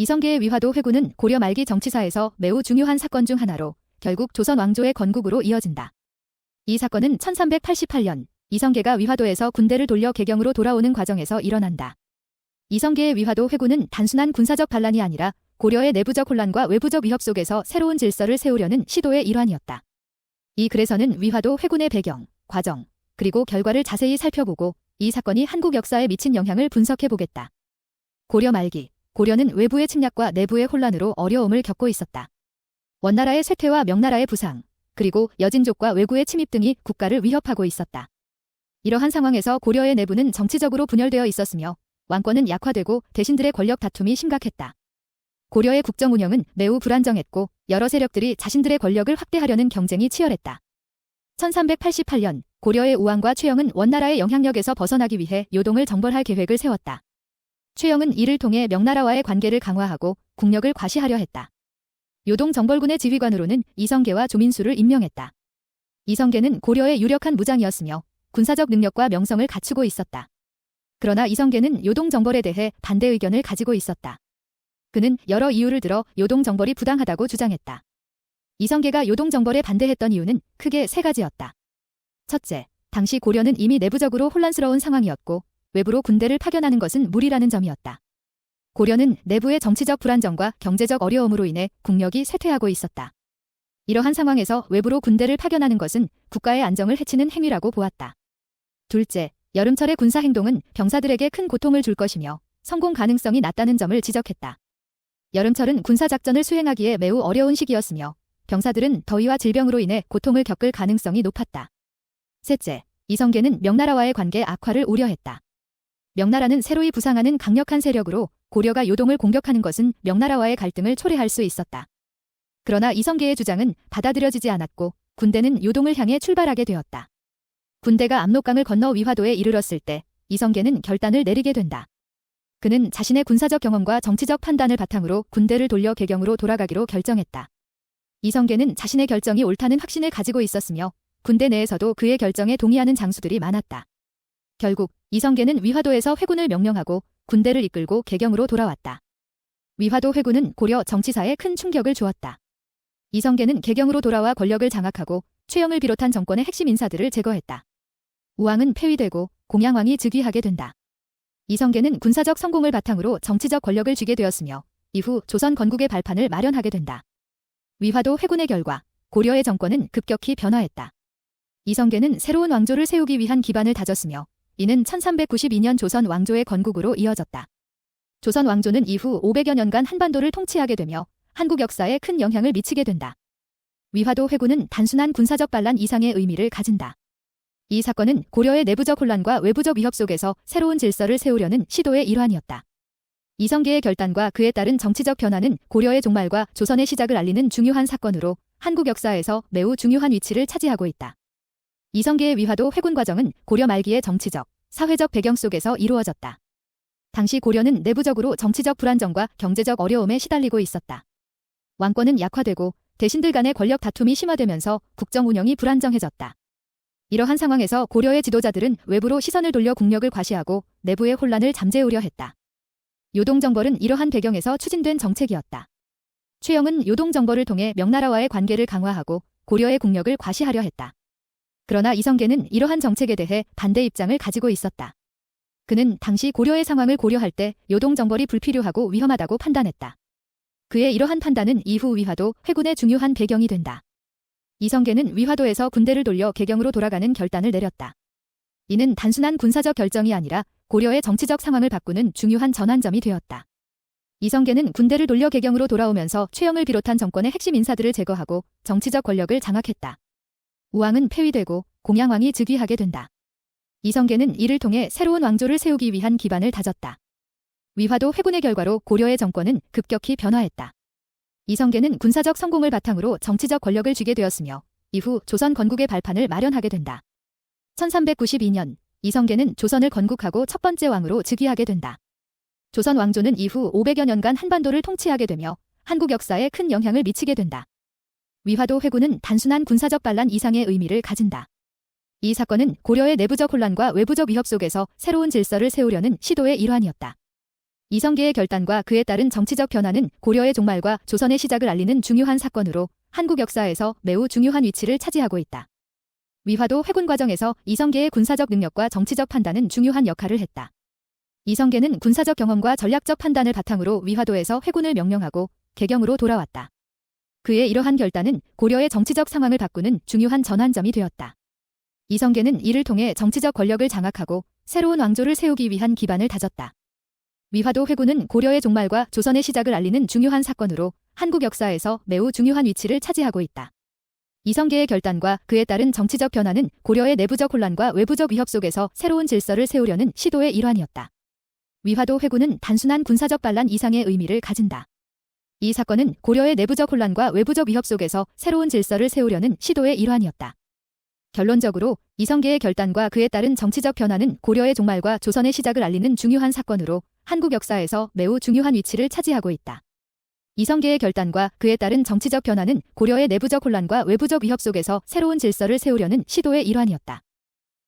이성계의 위화도 회군은 고려 말기 정치사에서 매우 중요한 사건 중 하나로 결국 조선 왕조의 건국으로 이어진다. 이 사건은 1388년 이성계가 위화도에서 군대를 돌려 개경으로 돌아오는 과정에서 일어난다. 이성계의 위화도 회군은 단순한 군사적 반란이 아니라 고려의 내부적 혼란과 외부적 위협 속에서 새로운 질서를 세우려는 시도의 일환이었다. 이 글에서는 위화도 회군의 배경, 과정, 그리고 결과를 자세히 살펴보고 이 사건이 한국 역사에 미친 영향을 분석해보겠다. 고려 말기, 고려는 외부의 침략과 내부의 혼란으로 어려움을 겪고 있었다. 원나라의 쇠퇴와 명나라의 부상, 그리고 여진족과 왜구의 침입 등이 국가를 위협하고 있었다. 이러한 상황에서 고려의 내부는 정치적으로 분열되어 있었으며 왕권은 약화되고 대신들의 권력 다툼이 심각했다. 고려의 국정 운영은 매우 불안정했고 여러 세력들이 자신들의 권력을 확대하려는 경쟁이 치열했다. 1388년 고려의 우왕과 최영은 원나라의 영향력에서 벗어나기 위해 요동을 정벌할 계획을 세웠다. 최영은 이를 통해 명나라와의 관계를 강화하고 국력을 과시하려 했다. 요동 정벌군의 지휘관으로는 이성계와 조민수를 임명했다. 이성계는 고려의 유력한 무장이었으며 군사적 능력과 명성을 갖추고 있었다. 그러나 이성계는 요동 정벌에 대해 반대 의견을 가지고 있었다. 그는 여러 이유를 들어 요동 정벌이 부당하다고 주장했다. 이성계가 요동 정벌에 반대했던 이유는 크게 세 가지였다. 첫째, 당시 고려는 이미 내부적으로 혼란스러운 상황이었고 외부로 군대를 파견하는 것은 무리라는 점이었다. 고려는 내부의 정치적 불안정과 경제적 어려움으로 인해 국력이 쇠퇴하고 있었다. 이러한 상황에서 외부로 군대를 파견하는 것은 국가의 안정을 해치는 행위라고 보았다. 둘째, 여름철의 군사 행동은 병사들에게 큰 고통을 줄 것이며 성공 가능성이 낮다는 점을 지적했다. 여름철은 군사작전을 수행하기에 매우 어려운 시기였으며 병사들은 더위와 질병으로 인해 고통을 겪을 가능성이 높았다. 셋째, 이성계는 명나라와의 관계 악화를 우려했다. 명나라는 새로이 부상하는 강력한 세력으로 고려가 요동을 공격하는 것은 명나라와의 갈등을 초래할 수 있었다. 그러나 이성계의 주장은 받아들여지지 않았고 군대는 요동을 향해 출발하게 되었다. 군대가 압록강을 건너 위화도에 이르렀을 때 이성계는 결단을 내리게 된다. 그는 자신의 군사적 경험과 정치적 판단을 바탕으로 군대를 돌려 개경으로 돌아가기로 결정했다. 이성계는 자신의 결정이 옳다는 확신을 가지고 있었으며 군대 내에서도 그의 결정에 동의하는 장수들이 많았다. 결국 이성계는 위화도에서 회군을 명령하고 군대를 이끌고 개경으로 돌아왔다. 위화도 회군은 고려 정치사에 큰 충격을 주었다. 이성계는 개경으로 돌아와 권력을 장악하고 최영을 비롯한 정권의 핵심 인사들을 제거했다. 우왕은 폐위되고 공양왕이 즉위하게 된다. 이성계는 군사적 성공을 바탕으로 정치적 권력을 쥐게 되었으며 이후 조선 건국의 발판을 마련하게 된다. 위화도 회군의 결과 고려의 정권은 급격히 변화했다. 이성계는 새로운 왕조를 세우기 위한 기반을 다졌으며 이는 1392년 조선 왕조의 건국으로 이어졌다. 조선 왕조는 이후 500여 년간 한반도를 통치하게 되며 한국 역사에 큰 영향을 미치게 된다. 위화도 회군은 단순한 군사적 반란 이상의 의미를 가진다. 이 사건은 고려의 내부적 혼란과 외부적 위협 속에서 새로운 질서를 세우려는 시도의 일환이었다. 이성계의 결단과 그에 따른 정치적 변화는 고려의 종말과 조선의 시작을 알리는 중요한 사건으로 한국 역사에서 매우 중요한 위치를 차지하고 있다. 이성계의 위화도 회군 과정은 고려 말기의 정치적, 사회적 배경 속에서 이루어졌다. 당시 고려는 내부적으로 정치적 불안정과 경제적 어려움에 시달리고 있었다. 왕권은 약화되고 대신들 간의 권력 다툼이 심화되면서 국정 운영이 불안정해졌다. 이러한 상황에서 고려의 지도자들은 외부로 시선을 돌려 국력을 과시하고 내부의 혼란을 잠재우려 했다. 요동정벌은 이러한 배경에서 추진된 정책이었다. 최영은 요동정벌을 통해 명나라와의 관계를 강화하고 고려의 국력을 과시하려 했다. 그러나 이성계는 이러한 정책에 대해 반대 입장을 가지고 있었다. 그는 당시 고려의 상황을 고려할 때 요동정벌이 불필요하고 위험하다고 판단했다. 그의 이러한 판단은 이후 위화도 회군의 중요한 배경이 된다. 이성계는 위화도에서 군대를 돌려 개경으로 돌아가는 결단을 내렸다. 이는 단순한 군사적 결정이 아니라 고려의 정치적 상황을 바꾸는 중요한 전환점이 되었다. 이성계는 군대를 돌려 개경으로 돌아오면서 최영을 비롯한 정권의 핵심 인사들을 제거하고 정치적 권력을 장악했다. 우왕은 폐위되고 공양왕이 즉위하게 된다. 이성계는 이를 통해 새로운 왕조를 세우기 위한 기반을 다졌다. 위화도 회군의 결과로 고려의 정권은 급격히 변화했다. 이성계는 군사적 성공을 바탕으로 정치적 권력을 쥐게 되었으며 이후 조선 건국의 발판을 마련하게 된다. 1392년 이성계는 조선을 건국하고 첫 번째 왕으로 즉위하게 된다. 조선 왕조는 이후 500여 년간 한반도를 통치하게 되며 한국 역사에 큰 영향을 미치게 된다. 위화도 회군은 단순한 군사적 반란 이상의 의미를 가진다. 이 사건은 고려의 내부적 혼란과 외부적 위협 속에서 새로운 질서를 세우려는 시도의 일환이었다. 이성계의 결단과 그에 따른 정치적 변화는 고려의 종말과 조선의 시작을 알리는 중요한 사건으로 한국 역사에서 매우 중요한 위치를 차지하고 있다. 위화도 회군 과정에서 이성계의 군사적 능력과 정치적 판단은 중요한 역할을 했다. 이성계는 군사적 경험과 전략적 판단을 바탕으로 위화도에서 회군을 명령하고 개경으로 돌아왔다. 그의 이러한 결단은 고려의 정치적 상황을 바꾸는 중요한 전환점이 되었다. 이성계는 이를 통해 정치적 권력을 장악하고 새로운 왕조를 세우기 위한 기반을 다졌다. 위화도 회군은 고려의 종말과 조선의 시작을 알리는 중요한 사건으로 한국 역사에서 매우 중요한 위치를 차지하고 있다. 이성계의 결단과 그에 따른 정치적 변화는 고려의 내부적 혼란과 외부적 위협 속에서 새로운 질서를 세우려는 시도의 일환이었다. 위화도 회군은 단순한 군사적 반란 이상의 의미를 가진다. 이 사건은 고려의 내부적 혼란과 외부적 위협 속에서 새로운 질서를 세우려는 시도의 일환이었다. 결론적으로 이성계의 결단과 그에 따른 정치적 변화는 고려의 종말과 조선의 시작을 알리는 중요한 사건으로 한국 역사에서 매우 중요한 위치를 차지하고 있다. 이성계의 결단과 그에 따른 정치적 변화는 고려의 내부적 혼란과 외부적 위협 속에서 새로운 질서를 세우려는 시도의 일환이었다.